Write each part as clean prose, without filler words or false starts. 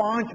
5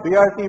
BRT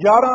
11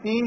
3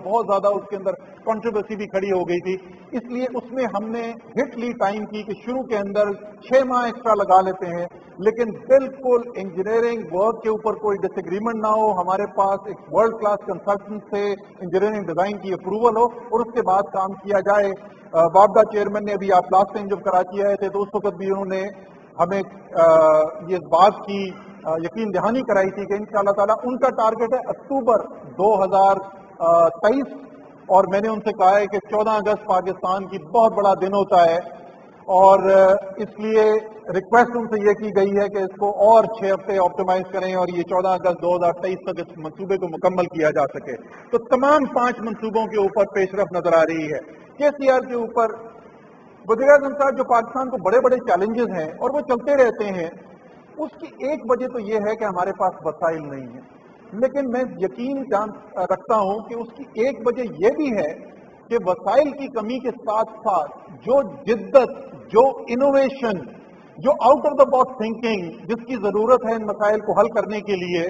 بہت زیادہ اس کے اندر کنٹروورسی بھی کھڑی ہو گئی تھی. اس لیے اس میں ہم نے ہٹ لی ٹائم کی کہ شروع کے اندر 6 ماہ ایکسٹرا لگا لیتے ہیں, لیکن بالکل انجینئرنگ ورک کے اوپر کوئی ڈس ایگریمنٹ نہ ہو, ہمارے پاس ایک ورلڈ کلاس کنسلٹنٹ سے انجینئرنگ ڈیزائن کی اپروول ہو اور اس کے بعد کام کیا جائے. وابڈا چیئرمین نے ابھی آپ لاسٹ ٹائم جب کراچی آئے تھے تو اس وقت بھی انہوں نے ہمیں یہ بات کی یقین دہانی کرائی تھی کہ انشاءاللہ تعالیٰ ان کا ٹارگٹ ہے اکتوبر 2023, اور میں نے ان سے کہا ہے کہ 14 اگست پاکستان کی بہت بڑا دن ہوتا ہے, اور اس لیے ریکویسٹ ان سے یہ کی گئی ہے کہ اس کو اور 6 ہفتے آپٹیمائز کریں اور یہ 14 اگست 2023 تک اس منصوبے کو مکمل کیا جا سکے. تو تمام 5 منصوبوں کے اوپر پیش رفت نظر آ رہی ہے. KCR کے اوپر وزیر اعظم صاحب, جو پاکستان کو بڑے بڑے چیلنجز ہیں اور وہ چلتے رہتے ہیں, اس کی ایک وجہ تو یہ ہے کہ ہمارے پاس وسائل نہیں ہیں, لیکن میں یقین رکھتا ہوں کہ اس کی ایک وجہ یہ بھی ہے کہ وسائل کی کمی کے ساتھ ساتھ جو جدت, جو انوویشن, جو out of the box thinking جس کی ضرورت ہے ان مسائل کو حل کرنے کے لیے,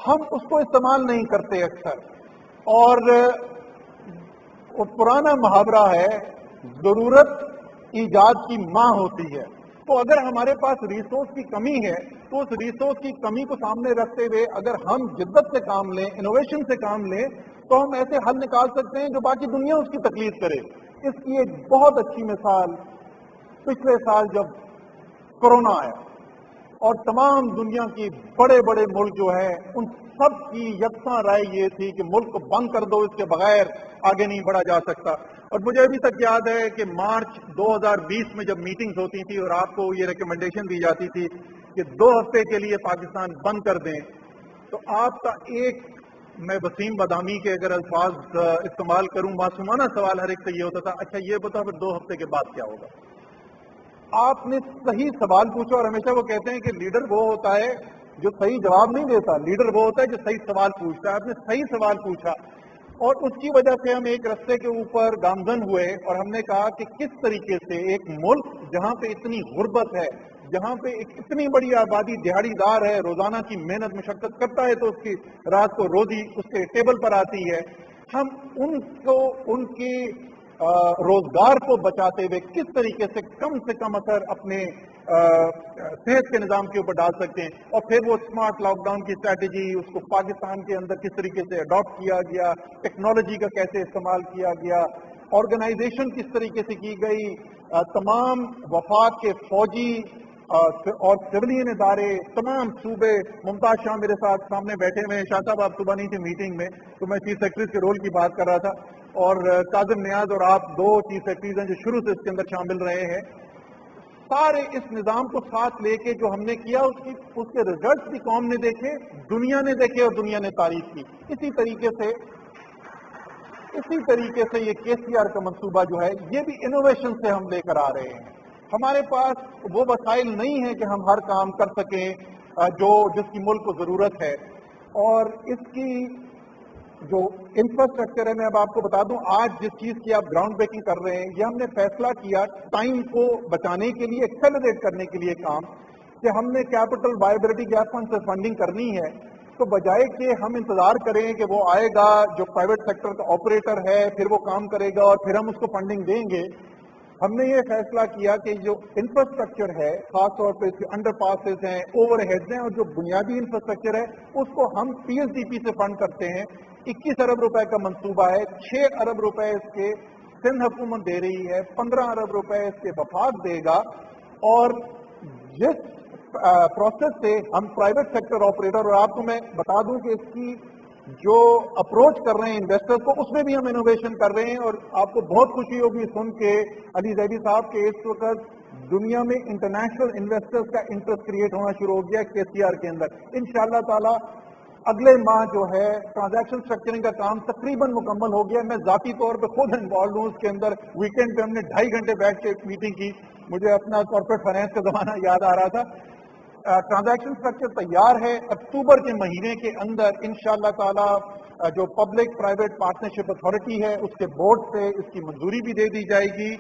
ہم اس کو استعمال نہیں کرتے اکثر. اور پرانا محاورہ ہے, ضرورت ایجاد کی ماں ہوتی ہے. تو اگر ہمارے پاس ریسورس کی کمی ہے تو اس ریسورس کی کمی کو سامنے رکھتے ہوئے اگر ہم جدت سے کام لیں, انوویشن سے کام لیں, تو ہم ایسے حل نکال سکتے ہیں جو باقی دنیا اس کی تکلیف کرے. اس کی ایک بہت اچھی مثال پچھلے سال جب کورونا آیا اور تمام دنیا کی بڑے بڑے ملک جو ہیں ان سب کی یکساں رائے یہ تھی کہ ملک کو بند کر دو, اس کے بغیر آگے نہیں بڑھا جا سکتا. اور مجھے ابھی تک یاد ہے کہ مارچ 2020 میں جب میٹنگز ہوتی تھی اور آپ کو یہ ریکمنڈیشن دی جاتی تھی کہ 2 ہفتے کے لیے پاکستان بند کر دیں, تو آپ کا ایک, میں وسیم بادامی کے اگر الفاظ استعمال کروں, معصومانہ سوال ہر ایک سے یہ ہوتا تھا, اچھا یہ بتاؤ پھر 2 ہفتے کے بعد کیا ہوگا. آپ نے صحیح سوال پوچھا, اور ہمیشہ وہ کہتے ہیں کہ لیڈر وہ ہوتا ہے جو صحیح جواب نہیں دیتا, لیڈر وہ ہوتا ہے جو صحیح سوال پوچھتا ہے. آپ نے صحیح سوال پوچھا اور اس کی وجہ سے ہم ایک رستے کے اوپر گامزن ہوئے اور ہم نے کہا کہ کس طریقے سے ایک ملک جہاں پہ اتنی غربت ہے, جہاں پہ ایک اتنی بڑی آبادی دہاڑی دار ہے, روزانہ کی محنت مشقت کرتا ہے تو اس کی رات کو روزی اس کے ٹیبل پر آتی ہے, ہم ان کو ان کی روزگار کو بچاتے ہوئے کس طریقے سے کم اثر اپنے صحت کے نظام کے اوپر ڈال سکتے ہیں. اور پھر وہ اسمارٹ لاک ڈاؤن کی اسٹریٹجی, اس کو پاکستان کے اندر کس طریقے سے اڈاپٹ کیا گیا, ٹیکنالوجی کا کیسے استعمال کیا گیا, آرگنائزیشن کس طریقے سے کی گئی, تمام وفات کے فوجی اور سولین ادارے, تمام صوبے. ممتاز شاہ میرے ساتھ سامنے بیٹھے ہوئے ہیں, شاہ صاحب آپ صبح نہیں تھے میٹنگ میں تو میں چیف سیکرٹریز کے رول کی بات کر رہا تھا, اور کاظم نیاز اور آپ 2 چیف سیکرٹریز ہیں جو شروع سے اس کے اندر شامل رہے ہیں. سارے اس نظام کو ساتھ لے کے جو ہم نے کیا اس کے ریزلٹس بھی قوم نے دیکھے, دنیا نے دیکھے اور دنیا نے تعریف کی. اسی طریقے سے یہ KCR کا منصوبہ جو ہے یہ بھی انوویشن سے ہم لے کر آ رہے ہیں. ہمارے پاس وہ وسائل نہیں ہیں کہ ہم ہر کام کر سکیں جس کی ملک کو ضرورت ہے, اور اس کی جو انفراسٹرکچر ہے, میں اب آپ کو بتا دوں, آج جس چیز کی آپ گراؤنڈ بریکنگ کر رہے ہیں یہ ہم نے فیصلہ کیا ٹائم کو بچانے کے لیے, ایکسیلریٹ کرنے کے لیے کام, کہ ہم نے کیپٹل وائبلٹی گیپ فنڈ سے فنڈنگ کرنی ہے. تو بجائے کہ ہم انتظار کریں کہ وہ آئے گا جو پرائیویٹ سیکٹر کا آپریٹر ہے پھر وہ کام کرے گا اور پھر ہم اس کو فنڈنگ دیں گے, ہم نے یہ فیصلہ کیا کہ جو انفراسٹرکچر ہے, خاص طور پہ اس کے انڈر پاسز ہیں, اوور ہیڈز ہیں, اور جو بنیادی انفراسٹرکچر ہے اس کو ہم PSDP سے فنڈ کرتے ہیں. 21 ارب روپے کا منصوبہ ہے, 6 ارب روپے اس کے سندھ حکومت دے رہی ہے, 15 ارب روپے اس کے وفاق دے گا, اور جس پروسیس سے ہم پرائیویٹ سیکٹر آپریٹر, اور آپ کو میں بتا دوں کہ اس کی جو اپروچ کر رہے ہیں انویسٹر کو, اس میں بھی ہم انوویشن کر رہے ہیں. اور آپ کو بہت خوشی ہوگی سن کے علی زیدی صاحب کے اس وقت دنیا میں انٹرنیشنل انویسٹرز کا انٹرسٹ کریٹ ہونا شروع ہو گیا KCR کے اندر. انشاءاللہ تعالی اگلے ماہ جو ہے ٹرانزیکشن سٹرکچرنگ کا کام تقریباً مکمل ہو گیا. میں ذاتی طور پہ خود انوالوڈ ہوں اس کے اندر. ویکینڈ پہ ہم نے 2.5 گھنٹے بیٹھ کے میٹنگ کی, مجھے اپنا کارپوریٹ فائنینس کا زمانہ یاد آ رہا تھا. ٹرانزیکشن سٹرکچر تیار ہے, اکتوبر کے مہینے کے اندر انشاءاللہ تعالی جو پبلک پرائیویٹ پارٹنرشپ اتھارٹی ہے اس کے بورڈ سے اس کی منظوری بھی دے دی جائے گی.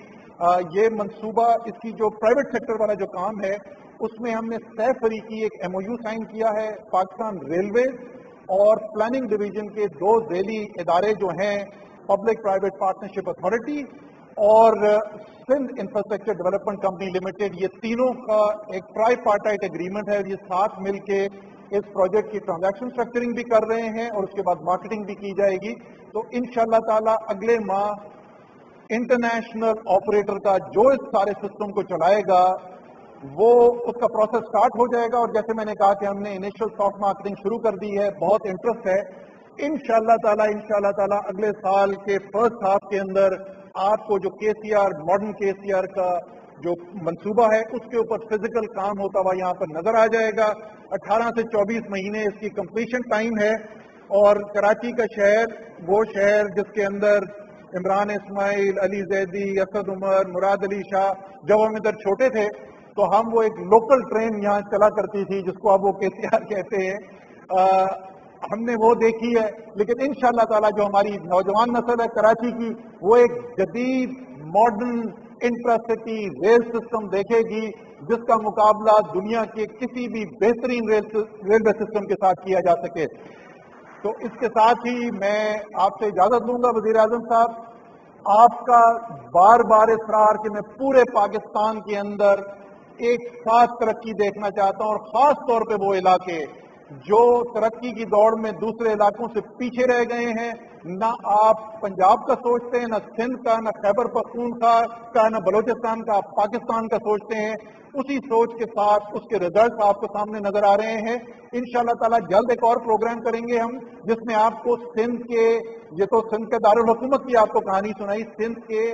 یہ منصوبہ, اس کی جو پرائیویٹ سیکٹر والا جو کام ہے اس میں ہم نے 6 فریقی ایک MOU سائن کیا ہے, پاکستان ریلویز اور پلاننگ ڈویژن کے 2 ذیلی ادارے جو ہیں پبلک پرائیویٹ پارٹنرشپ اتھارٹی اور Sindh infrastructure development company limited, یہ تینوں کا ایک ٹرائی پارٹائٹ اگریمنٹ ہے. یہ ساتھ مل کے اس پروجیکٹ کی ٹرانزیکشن اسٹرکچرنگ بھی کر رہے ہیں اور اس کے بعد مارکیٹنگ بھی کی جائے گی. تو انشاءاللہ تعالی اگلے ماہ انٹرنیشنل آپریٹر کا جو اس سارے سسٹم کو چلائے گا وہ اس کا پروسیس سٹارٹ ہو جائے گا. اور جیسے میں نے کہا کہ ہم نے انیشل سافٹ مارکیٹنگ شروع کر دی ہے، بہت انٹرسٹ ہے. انشاءاللہ تعالی اگلے سال کے فرسٹ ہاف کے اندر آپ کو جو KCR ماڈرن KCR کا جو منصوبہ ہے اس کے اوپر فزیکل کام ہوتا ہوا یہاں پر نظر آ جائے گا. 18 سے 24 مہینے اس کی کمپلیشن ٹائم ہے. اور کراچی کا شہر وہ شہر جس کے اندر عمران اسماعیل، علی زیدی، اسد عمر، مراد علی شاہ، جب ہم ادھر چھوٹے تھے تو ہم وہ ایک لوکل ٹرین یہاں چلا کرتی تھی جس کو اب وہ KCR کہتے ہیں، ہم نے وہ دیکھی ہے. لیکن انشاءاللہ تعالی جو ہماری نوجوان نسل ہے کراچی کی وہ ایک جدید ماڈرن انٹراسٹی ریل سسٹم دیکھے گی جس کا مقابلہ دنیا کے کسی بھی بہترین ریلوے سسٹم کے ساتھ کیا جا سکے. تو اس کے ساتھ ہی میں آپ سے اجازت لوں گا وزیر اعظم صاحب. آپ کا بار بار اصرار کہ میں پورے پاکستان کے اندر ایک ساتھ ترقی دیکھنا چاہتا ہوں، اور خاص طور پہ وہ علاقے جو ترقی کی دوڑ میں دوسرے علاقوں سے پیچھے رہ گئے ہیں. نہ آپ پنجاب کا سوچتے ہیں، نہ سندھ کا، نہ خیبر پختونخوا کا، نہ بلوچستان کا، آپ پاکستان کا سوچتے ہیں. اسی سوچ کے ساتھ اس کے ریزلٹس آپ کو سامنے نظر آ رہے ہیں. انشاءاللہ تعالی جلد ایک اور پروگرام کریں گے ہم جس میں آپ کو سندھ کے، یہ تو سندھ کے دارالحکومت کی آپ کو کہانی سنائی، سندھ کے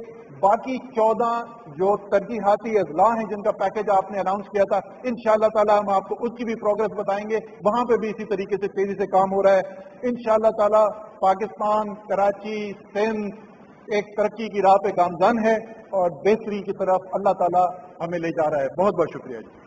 باقی 14 جو ترجیحاتی اضلاع ہیں جن کا پیکج آپ نے اناؤنس کیا تھا، انشاءاللہ تعالی ہم آپ کو اس کی بھی پروگرس بتائیں گے. وہاں پہ بھی اسی طریقے سے تیزی سے کام ہو رہا ہے. انشاءاللہ تعالی پاکستان، کراچی، سندھ ایک ترقی کی راہ پہ گامزن ہے اور بہتری کی طرف اللہ تعالی ہمیں لے جا رہا ہے. بہت بہت شکریہ جی.